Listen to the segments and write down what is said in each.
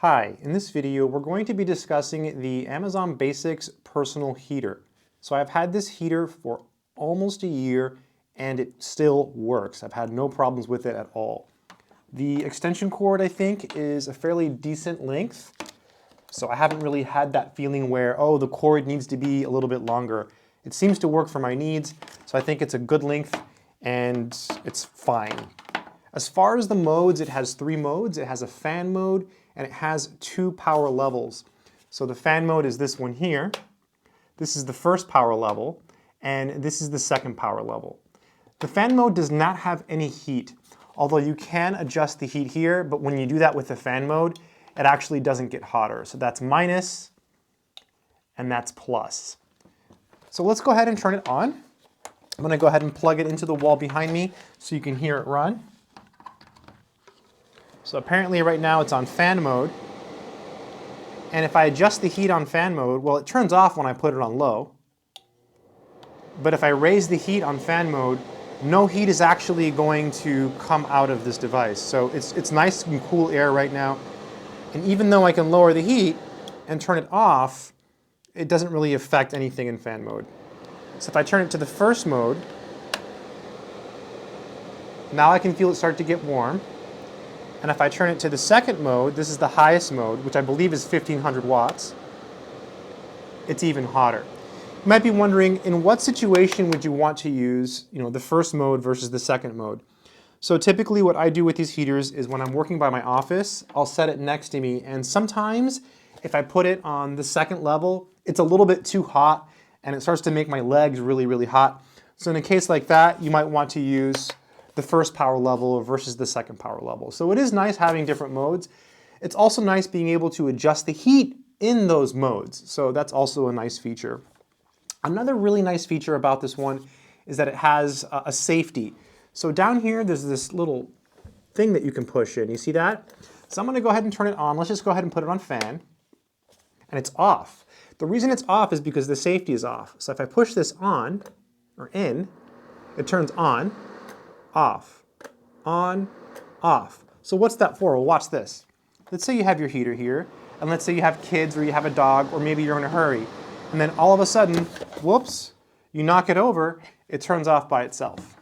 Hi, in this video we're going to be discussing the Amazon Basics personal heater. So I've had this heater for almost a year and it still works. I've had no problems with it at all. The extension cord, I think, is a fairly decent length. So I haven't really had that feeling where, oh, the cord needs to be a little bit longer. It seems to work for my needs, so I think it's a good length and it's fine. As far as the modes, it has 3 modes. It has a fan mode and it has 2 power levels. So the fan mode is this one here. This is the first power level and this is the second power level. The fan mode does not have any heat, although you can adjust the heat here, but when you do that with the fan mode, it actually doesn't get hotter. So that's minus and that's plus. So let's go ahead and turn it on. I'm going to go ahead and plug it into the wall behind me so you can hear it run. So apparently right now it's on fan mode. And if I adjust the heat on fan mode, well, it turns off when I put it on low. But if I raise the heat on fan mode, no heat is actually going to come out of this device. So it's nice and cool air right now. And even though I can lower the heat and turn it off, it doesn't really affect anything in fan mode. So if I turn it to the first mode, now I can feel it start to get warm. And if I turn it to the second mode, this is the highest mode, which I believe is 1500 watts, it's even hotter. You might be wondering, in what situation would you want to use, the first mode versus the second mode? So typically what I do with these heaters is when I'm working by my office, I'll set it next to me, and sometimes if I put it on the second level, it's a little bit too hot and it starts to make my legs really, really hot. So in a case like that, you might want to use the first power level versus the second power level. So it is nice having different modes. It's also nice being able to adjust the heat in those modes. So that's also a nice feature. Another really nice feature about this one is that it has a safety. So down here, there's this little thing that you can push in. You see that? So I'm going to go ahead and turn it on. Let's just go ahead and put it on fan. And it's off. The reason it's off is because the safety is off. So if I push this on, or in, it turns on, off, on, off. So what's that for? Well, watch this. Let's say you have your heater here, and let's say you have kids or you have a dog, or maybe you're in a hurry. And then all of a sudden, whoops, you knock it over, it turns off by itself.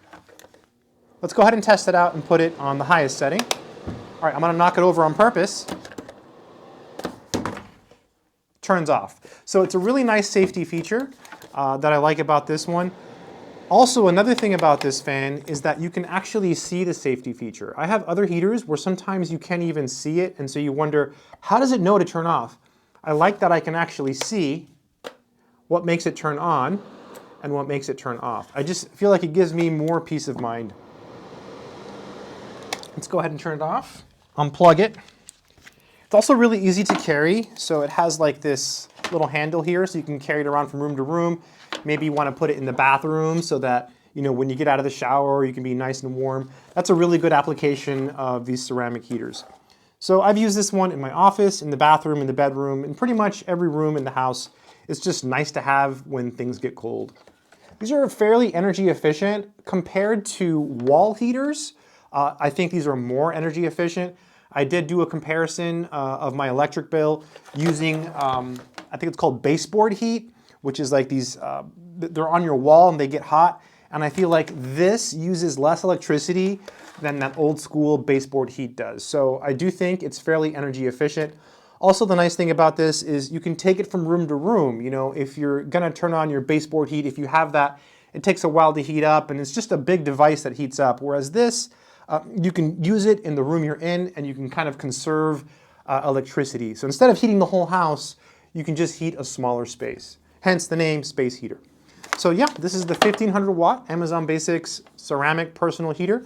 Let's go ahead and test it out and put it on the highest setting. All right, I'm gonna knock it over on purpose. Turns off. So it's a really nice safety feature that I like about this one. Also, another thing about this fan is that you can actually see the safety feature. I have other heaters where sometimes you can't even see it, and so you wonder, how does it know to turn off? I like that I can actually see what makes it turn on and what makes it turn off. I just feel like it gives me more peace of mind. Let's go ahead and turn it off. Unplug it. It's also really easy to carry, so it has like this little handle here so you can carry it around from room to room. Maybe you want to put it in the bathroom so that, when you get out of the shower, you can be nice and warm. That's a really good application of these ceramic heaters. So I've used this one in my office, in the bathroom, in the bedroom, in pretty much every room in the house. It's just nice to have when things get cold. These are fairly energy efficient compared to wall heaters. I think these are more energy efficient. I did do a comparison of my electric bill using, I think it's called baseboard heat, which is like these, they're on your wall and they get hot. And I feel like this uses less electricity than that old school baseboard heat does. So I do think it's fairly energy efficient. Also, the nice thing about this is you can take it from room to room. If you're gonna turn on your baseboard heat, if you have that, it takes a while to heat up and it's just a big device that heats up. Whereas this, you can use it in the room you're in and you can kind of conserve electricity. So instead of heating the whole house, you can just heat a smaller space. Hence the name Space Heater. So yeah, this is the 1500 watt Amazon Basics ceramic personal heater,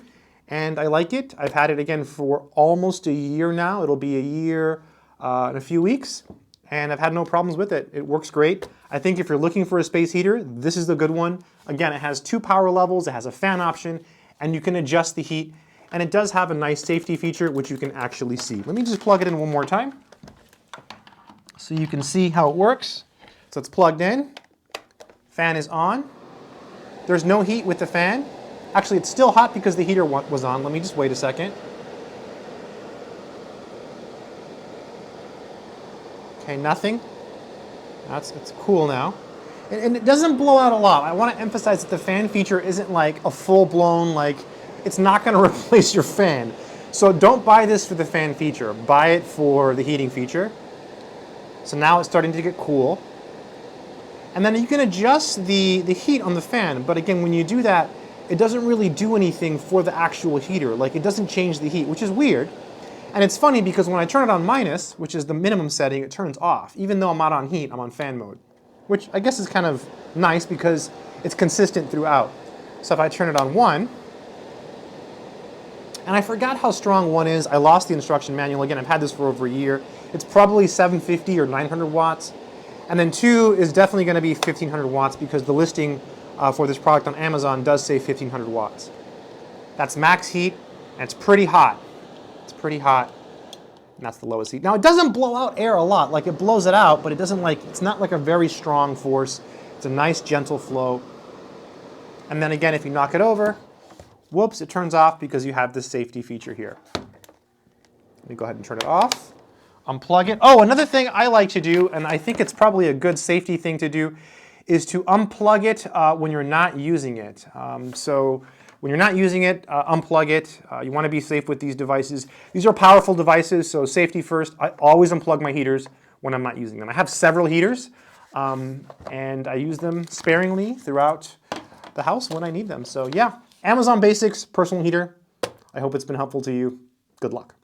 and I like it. I've had it again for almost a year now. It'll be a year in a few weeks, and I've had no problems with it. It works great. I think if you're looking for a space heater, this is the good one. Again, it has 2 power levels, it has a fan option, and you can adjust the heat, and it does have a nice safety feature which you can actually see. Let me just plug it in one more time so you can see how it works. So it's plugged in, fan is on. There's no heat with the fan. Actually, it's still hot because the heater was on. Let me just wait a second. Okay, nothing. It's cool now. And it doesn't blow out a lot. I want to emphasize that the fan feature isn't like a full-blown, like, it's not going to replace your fan. So don't buy this for the fan feature. Buy it for the heating feature. So now it's starting to get cool. And then you can adjust the heat on the fan. But again, when you do that, it doesn't really do anything for the actual heater. Like, it doesn't change the heat, which is weird. And it's funny because when I turn it on minus, which is the minimum setting, it turns off. Even though I'm not on heat, I'm on fan mode. Which I guess is kind of nice because it's consistent throughout. So if I turn it on 1, and I forgot how strong 1 is. I lost the instruction manual. Again, I've had this for over a year. It's probably 750 or 900 watts. And then 2 is definitely going to be 1500 watts because the listing for this product on Amazon does say 1500 watts. That's max heat, and it's pretty hot. It's pretty hot, and that's the lowest heat. Now, it doesn't blow out air a lot. Like, it blows it out, but it doesn't like, it's not like a very strong force. It's a nice, gentle flow. And then again, if you knock it over, whoops, it turns off because you have this safety feature here. Let me go ahead and turn it off. Unplug it. Oh, another thing I like to do, and I think it's probably a good safety thing to do, is to unplug it when you're not using it. So when you're not using it, unplug it. You want to be safe with these devices. These are powerful devices, so safety first. I always unplug my heaters when I'm not using them. I have several heaters, and I use them sparingly throughout the house when I need them. So yeah, Amazon Basics personal heater. I hope it's been helpful to you. Good luck.